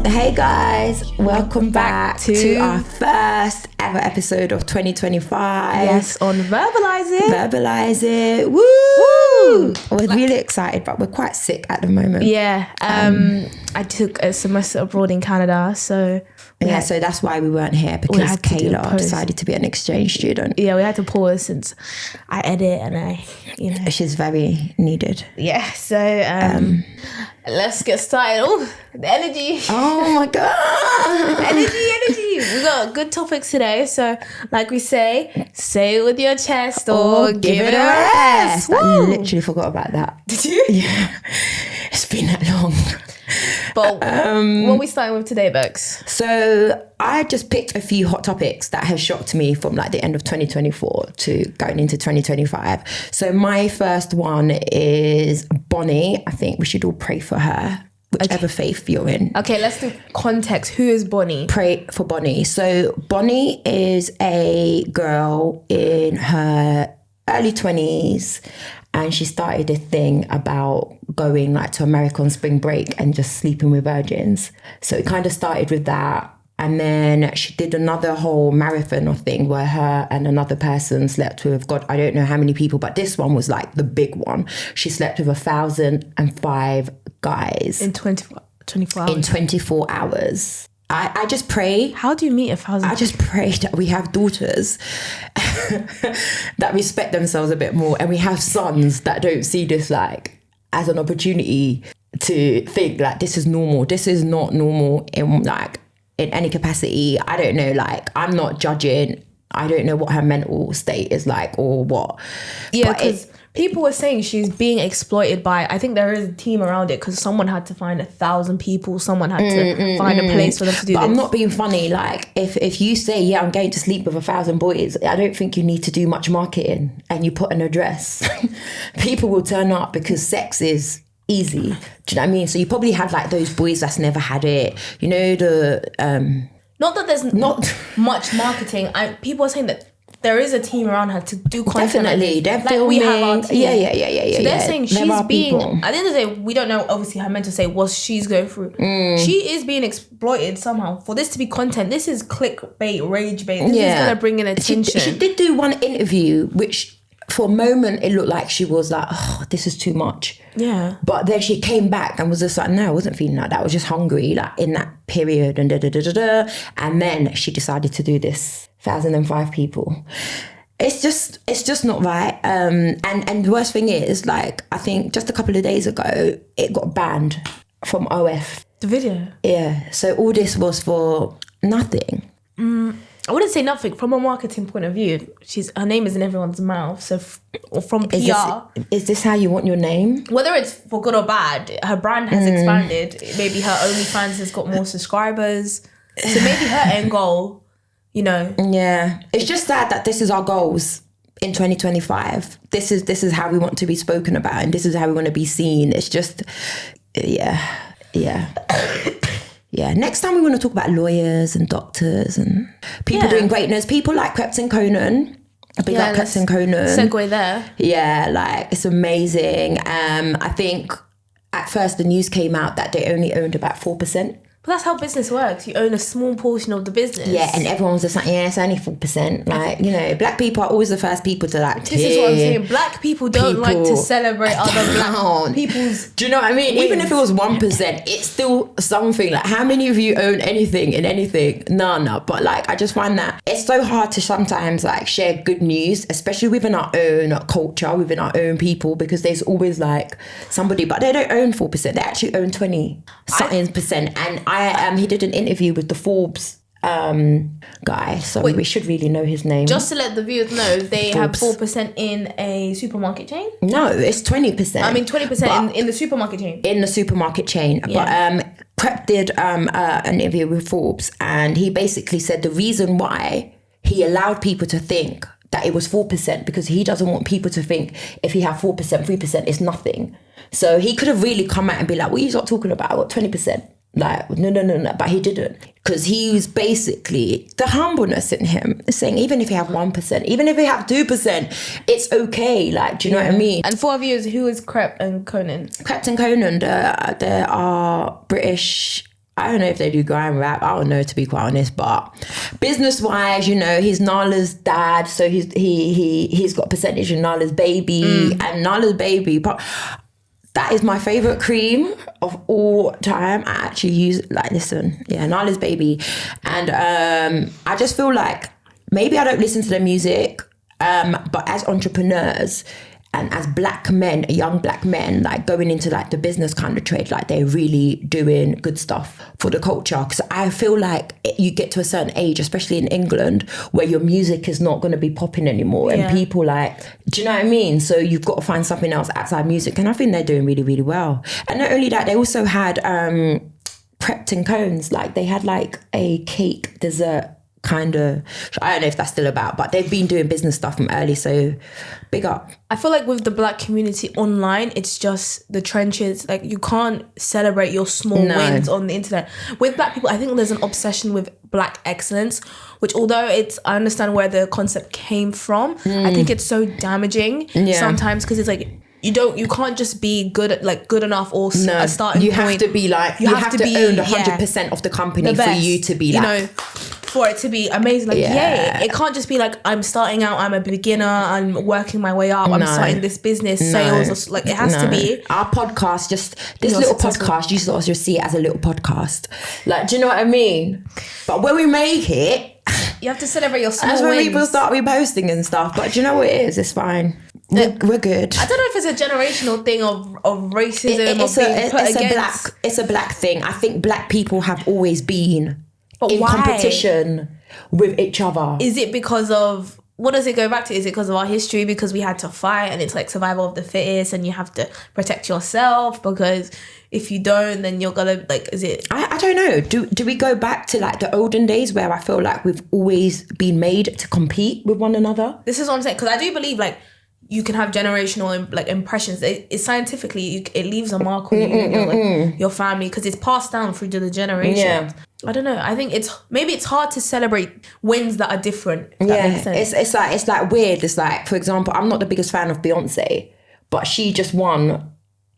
Hey guys, welcome back to our first ever episode of 2025. Yes, on Verbalize It. Verbalize It. Woo! We're really excited, but we're quite sick at the moment. Yeah, I took a semester abroad in Canada, so... So that's why we weren't here, because Kayla decided to be an exchange student. Yeah, we had to pause since I edit and She's very needed. Yeah, so let's get started. Oh, the energy. Oh my God. Energy. We got good topics today, so like we say it with your chest or give it a rest. I literally forgot about that. Did you? Yeah. It's been that long. But what are we starting with today, Bex? So I just picked a few hot topics that have shocked me from like the end of 2024 to going into 2025. So my first one is Bonnie. I think we should all pray for her, whichever faith you're in. Okay, let's do context. Who is Bonnie? Pray for Bonnie. So Bonnie is a girl in her early 20s. And she started a thing about going like to America on spring break and just sleeping with virgins. So it kind of started with that. And then she did another whole marathon of thing where her and another person slept with, God, I don't know how many people, but this one was like the big one. She slept with 1,005 guys. In 24 hours. In 24 hours. I just pray. How do you meet 1,000? I just pray that we have daughters that respect themselves a bit more, and we have sons that don't see this like as an opportunity to think like this is normal. This is not normal in any capacity. I don't know. Like, I'm not judging. I don't know what her mental state is like or what. Yeah, because people were saying she's being exploited by, I think there is a team around it, because someone had to find 1,000 people. Someone had to find a place for them to do this. I'm not being funny. Like, if you say, yeah, I'm going to sleep with 1,000 boys, I don't think you need to do much marketing, and you put an address. People will turn up because sex is easy. Do you know what I mean? So you probably had like those boys that's never had it. You know, not that there's not much marketing. People are saying that there is a team around her to do content. Definitely, they're filming. We have our team. Yeah. So they're saying she's being. People. At the end of the day, we don't know. Obviously, her mental state, what she's going through. She is being exploited somehow for this to be content. This is clickbait, rage bait. This is gonna bring in attention. She did do one interview, which for a moment it looked like she was like, oh, this is too much. Yeah. But then she came back and was just like, no, I wasn't feeling like that. I was just hungry, like in that period and And then she decided to do this 1,005 people. It's just not right. And the worst thing is, like, I think just a couple of days ago, it got banned from OF. The video? Yeah. So all this was for nothing. I wouldn't say nothing. From a marketing point of view, her name is in everyone's mouth. So from PR... Is this how you want your name? Whether it's for good or bad, her brand has expanded. Maybe her OnlyFans has got more subscribers. So maybe her end goal, you know... Yeah. It's just sad that this is our goals in 2025. This is how we want to be spoken about, and this is how we want to be seen. It's just... Yeah. Yeah, next time we want to talk about lawyers and doctors and people doing greatness. People like Krept Konan. Big up Krept Konan. Segue there. Yeah, like, it's amazing. I think at first the news came out that they only owned about 4%. But that's how business works. You own a small portion of the business. Yeah, and everyone was just like, yeah, it's only 4%. Like, you know, black people are always the first people to like... This is what I'm saying. Black people don't like to celebrate other black people's... Do you know what I mean? Wins. Even if it was 1%, it's still something. Like, how many of you own anything in anything? No. But like, I just find that it's so hard to sometimes like share good news, especially within our own culture, within our own people, because there's always like somebody, but they don't own 4%. They actually own 20-something%. And he did an interview with the Forbes guy, so we should really know his name. Just to let the viewers know, they have 4% in a supermarket chain? No, it's 20%. I mean 20% in the supermarket chain. In the supermarket chain. Yeah. But Krept did an interview with Forbes, and he basically said the reason why he allowed people to think that it was 4% because he doesn't want people to think if he had 4%, 3% is nothing. So he could have really come out and be like, what are you not talking about? I got 20%. Like, no, but he didn't, because he was basically, the humbleness in him is saying, even if you have 1%, even if you have 2%, it's okay. Like, do you know what I mean? And for our viewers, who is Krept Konan? Krept Konan, they are British I don't know if they do grime rap. I don't know, to be quite honest. But business-wise, you know, he's Nala's dad, so he's got a percentage in Nala's baby, and Nala's baby. But that is my favorite cream of all time. I actually use Nala's baby, and I just feel like maybe I don't listen to their music, but as entrepreneurs. And as black men, young black men, like going into like the business kind of trade, like they're really doing good stuff for the culture. Because I feel like you get to a certain age, especially in England, where your music is not going to be popping anymore. And people like, do you know what I mean? So you've got to find something else outside music. And I think they're doing really, really well. And not only that, they also had Krept Konan. Like they had like a cake dessert kind of, I don't know if that's still about, but they've been doing business stuff from early, so big up. I feel like with the black community online, it's just the trenches. Like you can't celebrate your small wins on the internet. With black people, I think there's an obsession with black excellence, which although I understand where the concept came from, I think it's so damaging sometimes, because it's like you can't just be good enough or a starting point. You have to be like, you have to own 100% of the company for you to be like, you know, for it to be amazing. Like, yay. It can't just be like, I'm starting out, I'm a beginner, I'm working my way up, I'm starting this business, sales, or, like it has to be. Our podcast, just this little podcast, you sort of just see it as a little podcast. Like, do you know what I mean? But when we make it, you have to celebrate your small that's wins. when people start reposting and stuff. But do you know what it is? It's fine. We're good. I don't know if it's a generational thing of racism it's a black thing. I think black people have always been in competition with each other. Is it because of, what does it go back to? Is it because of our history, because we had to fight and it's like survival of the fittest and you have to protect yourself, because if you don't then you're gonna like, is it, I don't know, do we go back to like the olden days where I feel like we've always been made to compete with one another? This is what I'm saying, because I do believe like you can have generational like impressions. It's scientifically, it leaves a mark on you and your family, because it's passed down through to the generations. I don't know. I think it's hard to celebrate wins that are different. If that makes sense. It's like weird. It's like, for example, I'm not the biggest fan of Beyonce, but she just won.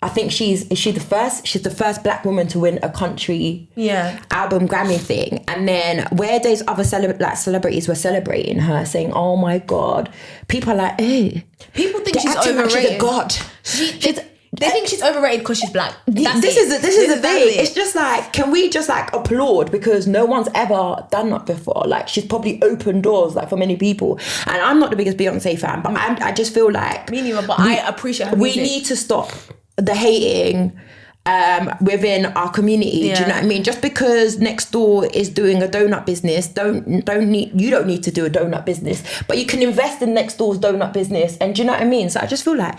I think she's the first black woman to win a country album Grammy thing. And then where those other celebrities were celebrating her, saying, "Oh my God," people are like, "Hey." People think she's overrated. She's a god. They think she's overrated because she's black. This is the thing. It's just like, can we just like applaud, because no one's ever done that before. Like, she's probably opened doors like for many people. And I'm not the biggest Beyonce fan, but I just feel like, me neither, but I appreciate her music. We need to stop the hating within our community. Do you know what I mean? Just because next door is doing a donut business, you don't need to do a donut business, but you can invest in next door's donut business. And do you know what I mean? So I just feel like,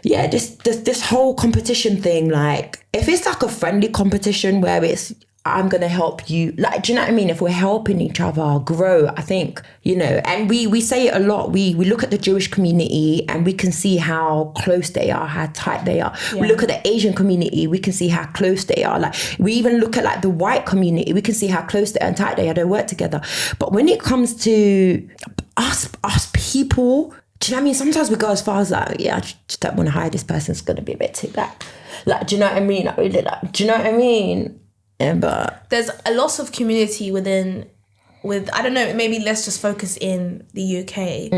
this whole competition thing, like if it's like a friendly competition where it's, I'm gonna help you, like, do you know what I mean? If we're helping each other grow, I think, you know, and we say it a lot, we look at the Jewish community and we can see how close they are, how tight they are. We look at the Asian community, we can see how close they are. Like, we even look at like the white community, we can see how close they are and tight they are, they work together. But when it comes to us people, do you know what I mean? Sometimes we go as far as like, I just don't want to hire this person's going to be a bit too black. Like, do you know what I mean? Like, really, like, do you know what I mean? Yeah, but there's a loss of community with, I don't know, maybe let's just focus in the UK.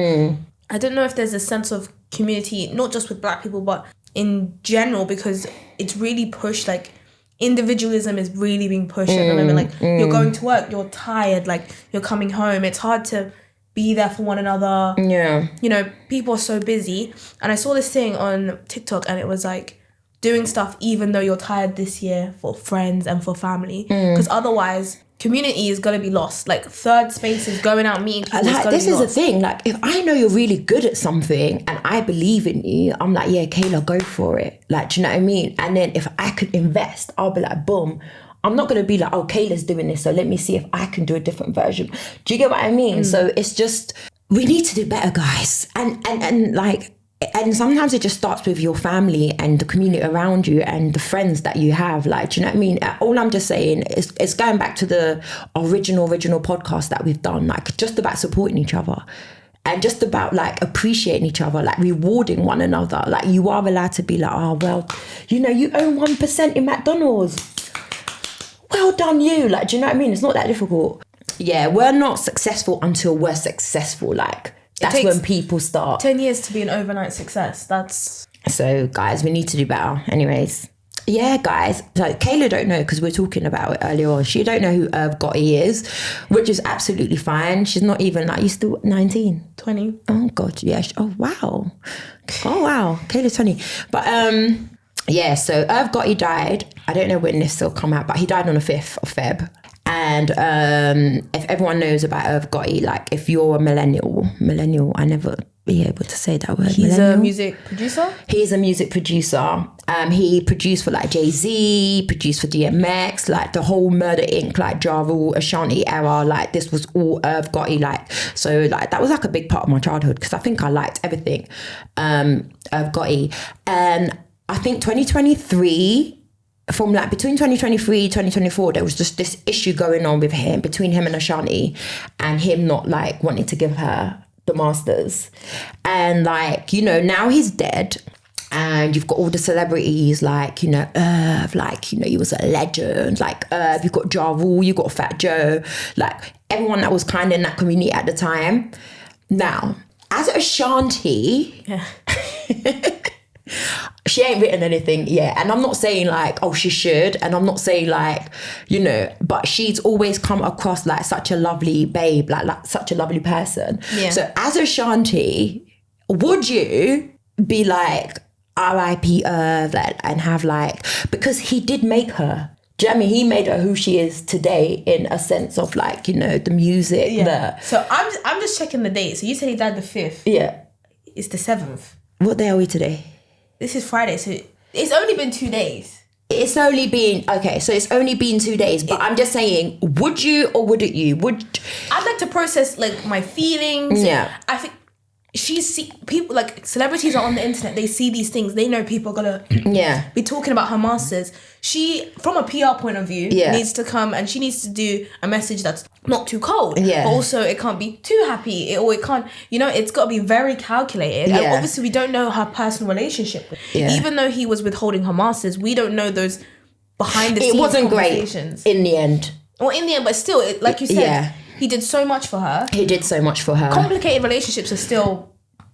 I don't know if there's a sense of community, not just with black people, but in general, because it's really pushed, like, individualism is really being pushed at the moment. Like, you're going to work, you're tired, like, you're coming home, it's hard to be there for one another. You know, people are so busy. And I saw this thing on TikTok and it was like, doing stuff even though you're tired this year for friends and for family, because otherwise community is going to be lost. Like, third spaces, going out meeting people, like, this is the thing, like, if I know you're really good at something and I believe in you, I'm like, yeah, Kayla, go for it. Like, do you know what I mean? And then if I could invest, I'll be like, boom. I'm not going to be like, oh, Kayla's doing this, so let me see if I can do a different version. Do you get what I mean? So it's just, we need to do better, guys. And like, and sometimes it just starts with your family and the community around you and the friends that you have. Like, do you know what I mean? All I'm just saying is, it's going back to the original podcast that we've done, like, just about supporting each other and just about like appreciating each other, like rewarding one another. Like, you are allowed to be like, oh, well, you know, you own 1% in McDonald's. well done you. Like, do you know what I mean? It's not that difficult. Yeah, we're not successful until we're successful. Like, that's when people start. 10 years to be an overnight success. That's... So, guys, we need to do better. Anyways. Yeah, guys. So, Kayla don't know because we were talking about it earlier on. She don't know who Irv Gotti is, which is absolutely fine. She's not even like, you still 19? 20. Oh, God. Yeah. Oh, wow. Oh, wow. Kayla's 20. But, yeah, so Irv Gotti died. I don't know when this will come out, but he died on the 5th of Feb. And if everyone knows about Irv Gotti, like if you're a millennial, I never be able to say that word. He's a music producer? He's a music producer. He produced for like Jay-Z, produced for DMX, like the whole Murder Inc., like Ja Rule, Ashanti era, like this was all Irv Gotti, like, so like that was like a big part of my childhood because I think I liked everything Irv Gotti. And I think 2023, from like between 2023 2024, there was just this issue going on with him, between him and Ashanti, and him not like wanting to give her the masters. And like, you know, now he's dead and you've got all the celebrities like, you know, Irv, like, you know, he was a legend, like Irv, you've got Ja Rule, you got Fat Joe, like everyone that was kind of in that community at the time. Now, as Ashanti, yeah. She ain't written anything yet. And I'm not saying like, oh, she should. And I'm not saying like, you know, but she's always come across like such a lovely babe, like such a lovely person. Yeah. So as Ashanti, would you be like R.I.P. Irv, like, and have like, because he did make her. Do you know what I mean? He made her who she is today in a sense of like, you know, the music. Yeah. So I'm just checking the date. So you said he died the 5th. Yeah. It's the 7th. What day are we today? This is Friday, so it's only been 2 days. It's only been 2 days, but I'm just saying, would you or wouldn't you? I'd like to process like my feelings. Yeah. I think people like celebrities are on the internet, they see these things, they know people are gonna be talking about her masters. She, from a PR point of view, needs to come and she needs to do a message that's not too cold, but also it can't be too happy, it can't, you know, it's got to be very calculated. And obviously we don't know her personal relationship, even though he was withholding her masters, we don't know those behind the scenes. It wasn't great in the end. Well, in the end, but still, like you said, he did so much for her. Complicated relationships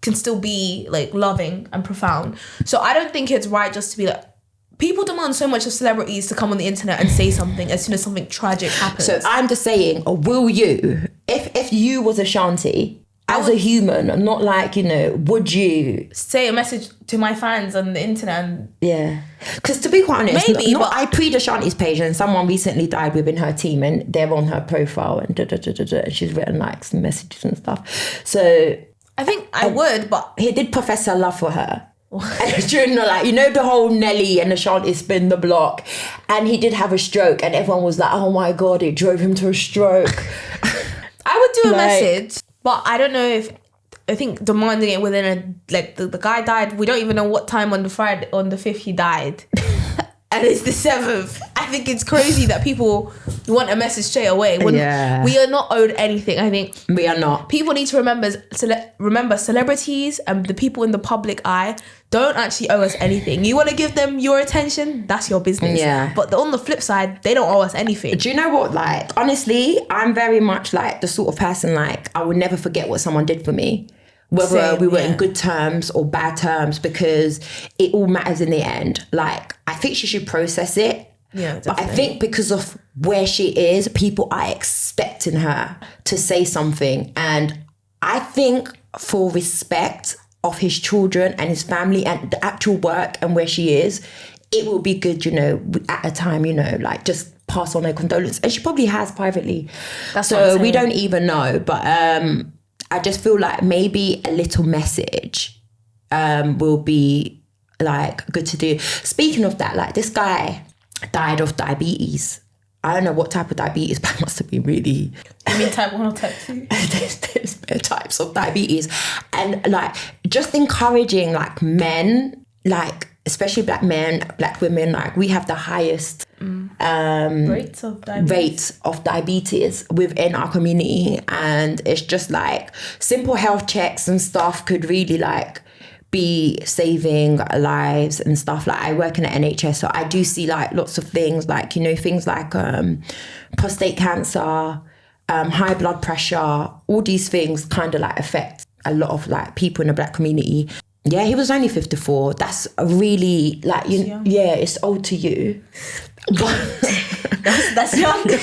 can still be like loving and profound. So I don't think it's right just to be like, people demand so much of celebrities to come on the internet and say something as soon as something tragic happens. So I'm just saying, will you, if you was Ashanti, as a human, not like, you know, would you say a message to my fans on the internet? And because to be quite honest, maybe, but I pre Ashanti's page and someone recently died within her team and they're on her profile and and she's written like some messages and stuff. So I think I would, but he did profess her love for her. And during the, like, you know, the whole Nelly and Ashanti spin the block, and he did have a stroke and everyone was like, oh my God, it drove him to a stroke. I would do a message, but I don't know if, I think demanding it within the guy died, we don't even know what time on the 5th he died. And it's the 7th. I think it's crazy that people want a message straight away. We are not owed anything, I think. We are not. People need to remember celebrities and the people in the public eye don't actually owe us anything. You want to give them your attention, that's your business. Yeah. But on the flip side, they don't owe us anything. Do you know what? Like, honestly, I'm very much like the sort of person, like, I would never forget what someone did for me. Whether we were in good terms or bad terms, because it all matters in the end. Like, I think she should process it. Yeah, definitely. But I think because of where she is, people are expecting her to say something. And I think for respect of his children and his family and the actual work and where she is, it will be good, you know, at a time, you know, like just pass on her condolence. And she probably has privately. That's what I'm saying. We don't even know. But I just feel like maybe a little message will be like good to do. Speaking of that, like this guy died of diabetes. I don't know what type of diabetes, but it must have been really... You mean type 1 or type 2? There's types of diabetes. And like just encouraging like men, like especially black men, black women, like we have the highest rates of diabetes within our community. And it's just like simple health checks and stuff could really like be saving lives and stuff. Like I work in the NHS, so I do see like lots of things like, you know, things like prostate cancer, high blood pressure, all these things kind of like affect a lot of like people in the Black community. Yeah, he was only 54. That's a really like, yeah, it's old to you. But that's young. She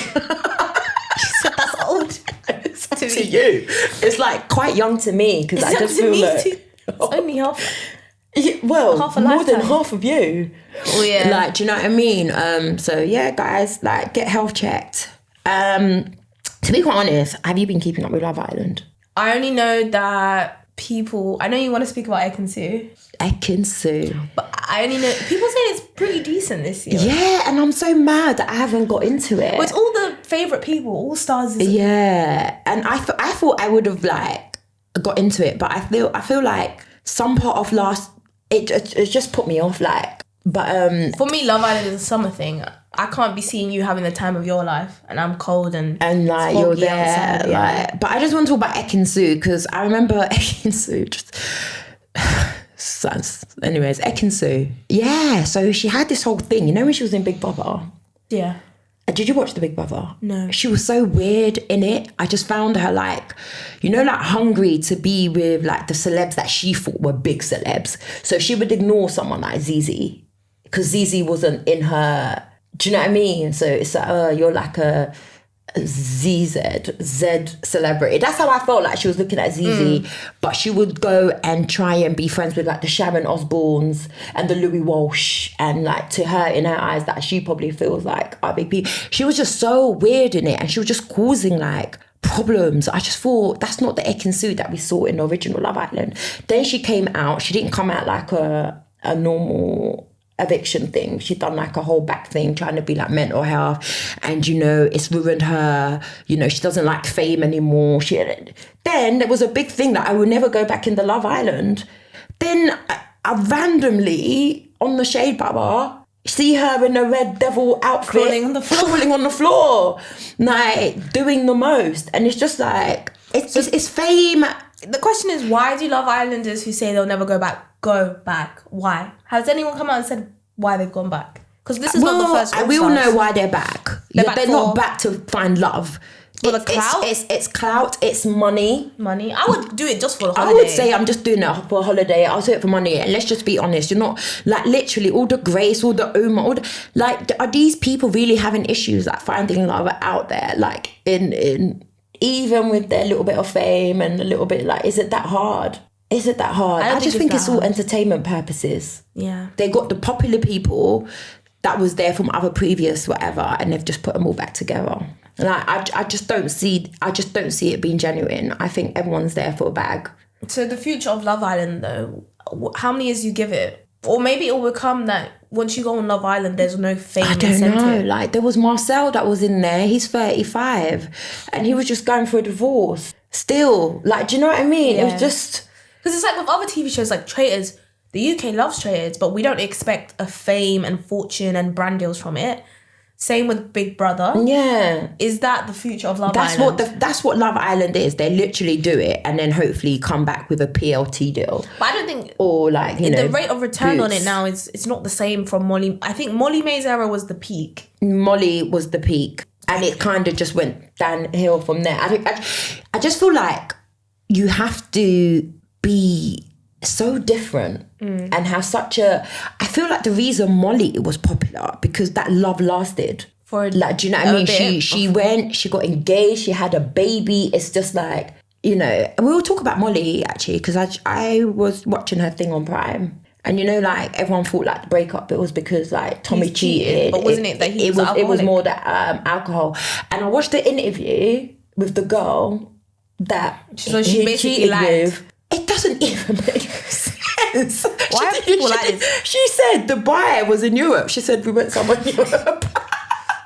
said that's old. It's to you. It's like quite young to me because I just feel like it's only half. Yeah, well, half a more lifetime. than half of you. Oh yeah. Like, do you know what I mean? So yeah, guys, like get health checked. To be quite honest, have you been keeping up with Love Island? I only know that people. I know you want to speak about Ekin-Su. Ekin-Su. But I only know people say it's pretty decent this year. Yeah, and I'm so mad that I haven't got into it. Well, it's all the favourite people, all stars. Yeah, and I thought I would have like got into it, but I feel like some part of last it just put me off. Like, but for me, Love Island is a summer thing. I can't be seeing you having the time of your life, and I'm cold and like you're there, outside, yeah. like. But I just want to talk about Ekin-Su because I remember Ekin-Su just. Anyways, Ekin-Su. Yeah, so she had this whole thing. You know when she was in Big Brother? Yeah. Did you watch the Big Brother? No. She was so weird in it. I just found her like, you know, like hungry to be with like the celebs that she thought were big celebs. So she would ignore someone like Zizi because Zizi wasn't in her. Do you know what I mean? So it's like, you're like a Z celebrity. That's how I felt like she was looking at Zizi. But she would go and try and be friends with like the Sharon Osbournes and the Louis Walsh, and like to her, in her eyes, that she probably feels like RBP. She was just so weird in it, and she was just causing like problems. I just thought that's not the Ekin-Su that we saw in the original Love Island. Then she came out. She didn't come out like a normal eviction thing. She'd done like a whole back thing trying to be like mental health, and you know it's ruined her. You know, she doesn't like fame anymore. Then there was a big thing that I will never go back in the Love Island. Then I randomly on the Shade Bar see her in a red devil outfit crawling on the floor, like doing the most, and it's just like it's fame. The question is, why do Love Islanders who say they'll never go back? Why? Has anyone come out and said why they've gone back? Because this is not the first All we all Stars. know why they're back. They're not back to find love. For the clout? It's clout, it's money. Money. I would do it just for the holiday. I would say I'm just doing it for a holiday. I'll do it for money. And let's just be honest. You're not, like, literally all the Grace, all the Uma, like, are these people really having issues, like, finding love out there? Like, in even with their little bit of fame and a little bit, like, is it that hard? Is it that hard? I just think it's all entertainment purposes. Yeah. They got the popular people that was there from other previous whatever, and they've just put them all back together. Like, I just don't see it being genuine. I think everyone's there for a bag. So the future of Love Island, though, how many years you give it? Or maybe it will become that once you go on Love Island, there's no fame incentive. I don't know. Like, there was Marcel that was in there. He's 35. And he was just going for a divorce. Still. Like, do you know what I mean? Yeah. It was just... Because it's like with other TV shows like Traitors, the UK loves Traitors, but we don't expect a fame and fortune and brand deals from it. Same with Big Brother. Yeah. Is that the future of Love Island? That's what Love Island is. They literally do it and then hopefully come back with a PLT deal. But I don't think... Or like, you know... The rate of return Boots. on it now it's not the same from Molly. I think Molly May's era was the peak. Molly was the peak. And it kind of just went downhill from there. I just feel like you have to be so different and have such a... I feel like the reason Molly was popular because that love lasted. For like, do you know what I mean? She went, she got engaged, she had a baby. It's just like, you know... And we will talk about Molly, actually, because I was watching her thing on Prime. And, you know, like, everyone thought, like, the breakup, it was because, like, Tommy cheated. But wasn't it that he was alcoholic? It was more that alcohol. And I watched the interview with the girl that so she basically lied. With. It doesn't even make sense. Why are people like this? She said the buyer was in Europe. She said we went somewhere in Europe.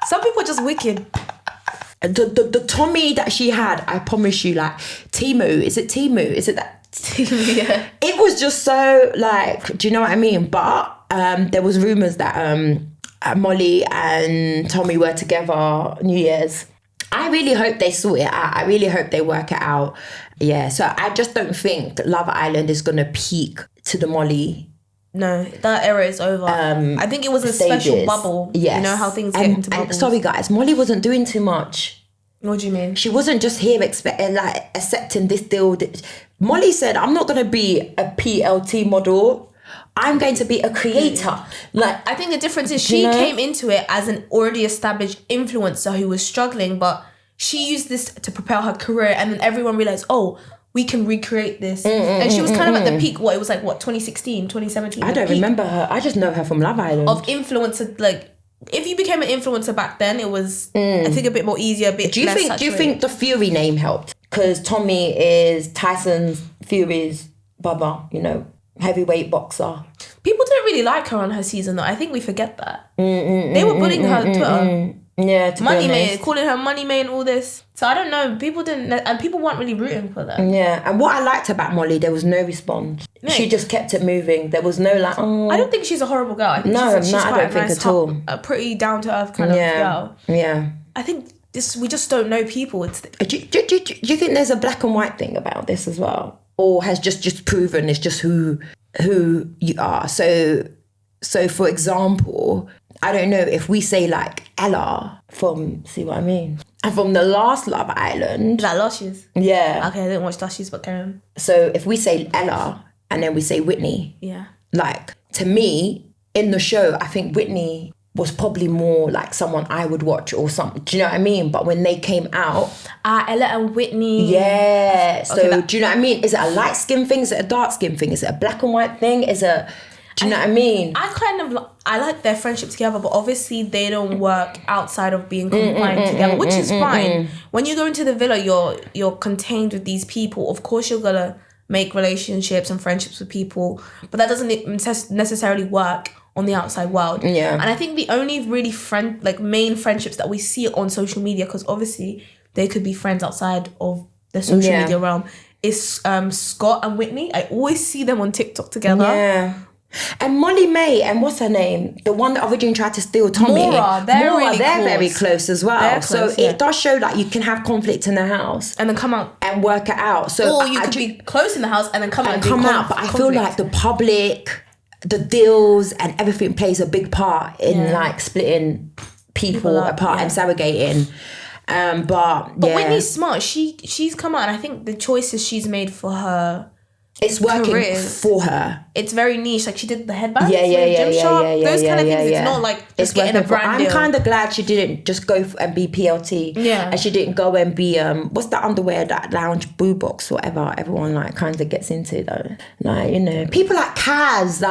Some people are just wicked. The Tommy that she had, I promise you, like, Timu. Is it Timu? Is it that? Timu, yeah. It was just so, like, do you know what I mean? But there was rumours that Molly and Tommy were together New Year's. I really hope they sort it out. I really hope they work it out. Yeah, so I just don't think Love Island is going to peak to the Molly. No, that era is over. I think it was a special bubble. Yes. You know how things get into bubbles. And sorry guys, Molly wasn't doing too much. What do you mean? She wasn't just here accepting this deal. Molly said, I'm not going to be a PLT model. I'm going to be a creator. I think the difference is she came into it as an already established influencer who was struggling, but she used this to propel her career, and then everyone realized, oh, we can recreate this. And she was kind of at the peak, it was 2016, 2017? I don't remember her. I just know her from Love Island. Of influencer, if you became an influencer back then, it was, I think, a bit more easier, a bit less saturated. Do you think the Fury name helped? Because Tommy is Tyson's, Fury's brother, heavyweight boxer. People didn't really like her on her season, though. I think we forget that. They were bullying her on Twitter. Yeah, Money May, calling her Money May and all this. So I don't know. People didn't, and people weren't really rooting for that. Yeah, and what I liked about Molly, there was no response. No. She just kept it moving. There was no I don't think she's a horrible girl. I think she's I don't think at all. A pretty down to earth kind of girl. Yeah. I think we just don't know people. Do you think there's a black and white thing about this as well, or has just proven it's just who you are? So for example, I don't know if we say Ella from, see what I mean? And from the last Love Island. Like Luscious? Yeah. Okay, I didn't watch Luscious, but carry on. So if we say Ella and then we say Whitney. Yeah. To me, in the show, I think Whitney was probably more someone I would watch or something. Do you know what I mean? But when they came out. Ella and Whitney. Yeah. So do you know what I mean? Is it a light skin thing? Is it a dark skin thing? Is it a black and white thing? Do you know what I mean? I like their friendship together, but obviously they don't work outside of being confined together, which is fine. When you go into the villa, you're contained with these people. Of course, you're gonna make relationships and friendships with people, but that doesn't necessarily work on the outside world. Yeah. And I think the only really main friendships that we see on social media, because obviously they could be friends outside of the social media realm, is Scott and Whitney. I always see them on TikTok together. Yeah. And Molly May and what's her name? The one that originally tried to steal Tommy. Maura, they're very close as well. It does show that you can have conflict in the house and then come out and work it out. So or you could be close in the house and then come out and But I feel like the public, the deals and everything plays a big part in splitting people apart and surrogating. But Whitney's smart. She's come out, and I think the choices she's made for her. It's working for her. It's very niche. She did the headbands. Yeah. Those kind of things. It's not just getting a brand deal. I'm kind of glad she didn't just go and be PLT. Yeah. And she didn't go and be, what's that underwear, that lounge boo box, whatever everyone kind of gets into though. People like Kaz,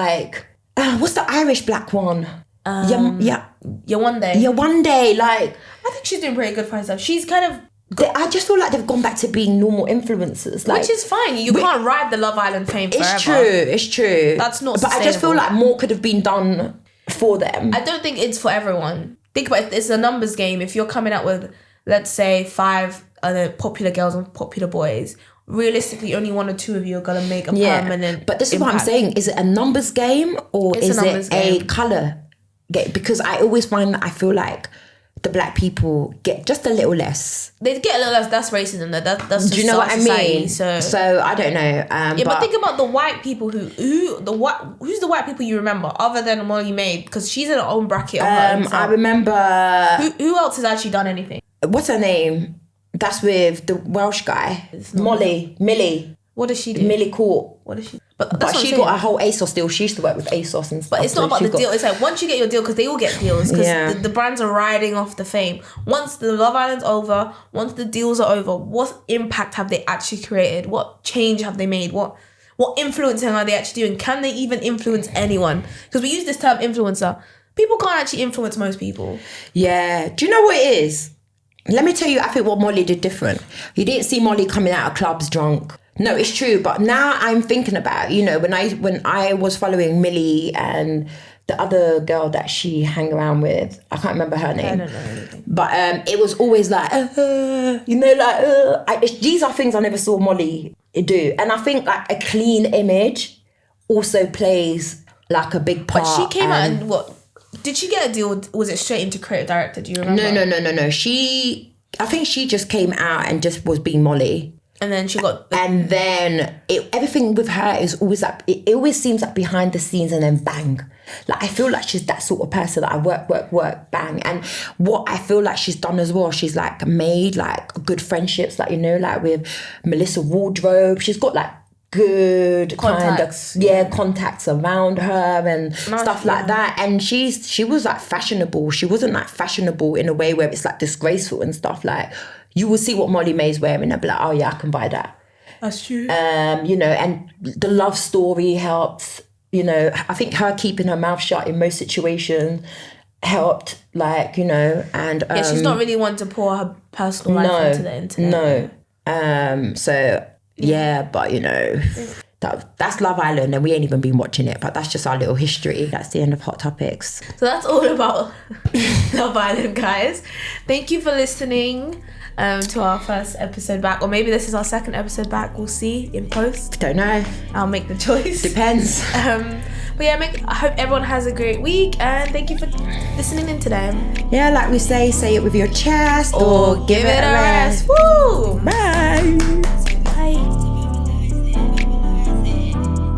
what's the Irish black one? Yawande. I think she's doing pretty good for herself. She's kind of... I just feel like they've gone back to being normal influencers. Which is fine. You can't ride the Love Island fame forever. It's true. That's not sustainable. But I just feel like more could have been done for them. I don't think it's for everyone. Think about it. It's a numbers game. If you're coming out with, let's say, 5 other popular girls and popular boys, realistically, only 1 or 2 of you are going to make a permanent But this is what I'm saying. Is it a numbers game or is it a colour game? Because I always find that I feel like the black people get just a little less. They get a little less. That's racism. That's just do you know what I mean? So I don't know. But think about the white people who's the white people you remember other than Molly May, because she's in her own bracket. I remember. Who else has actually done anything? What's her name? That's with the Welsh guy. Millie. What does she do? Millie Court. What does she? But she got a whole ASOS deal. She used to work with ASOS and stuff. But it's not about the deal. It's once you get your deal, because they all get deals, because the brands are riding off the fame. Once the Love Island's over, once the deals are over, what impact have they actually created? What change have they made? What influencing are they actually doing? Can they even influence anyone? Because we use this term influencer. People can't actually influence most people. Yeah. Do you know what it is? Let me tell you, I think what Molly did different. You didn't see Molly coming out of clubs drunk. No, it's true. But now I'm thinking about, when I was following Millie and the other girl that she hang around with, I can't remember her name. I don't know anything. But it was always these are things I never saw Molly do. And I think a clean image also plays a big part. But she came out and what? Did she get a deal? Was it straight into creative director? Do you remember? No. I think she just came out and just was being Molly. And then she got... And then everything with her is always like... It always seems like behind the scenes and then bang. Like, I feel like she's that sort of person that I work, bang. And what I feel like she's done as well, she's like made like good friendships, like, you know, like with Melissa Wardrobe. She's got like good contacts. Contacts around her and stuff like that. And she was like fashionable. She wasn't like fashionable in a way where it's like disgraceful and stuff. Like, you will see what Molly May's wearing and be like, oh yeah, I can buy that. That's true. You know, and the love story helps. You know, I think her keeping her mouth shut in most situations helped, like, you know, and... she's not really one to pour her personal life into the internet. No. So, yeah, but, you know, that's Love Island and we ain't even been watching it, but that's just our little history. That's the end of Hot Topics. So that's all about Love Island, guys. Thank you for listening to our first episode back, or maybe this is our second episode back. We'll see in post. Don't know. I'll make the choice. Depends. But yeah, I hope everyone has a great week, and thank you for listening in today. Yeah, like we say it with your chest or give it a rest. Woo! Bye.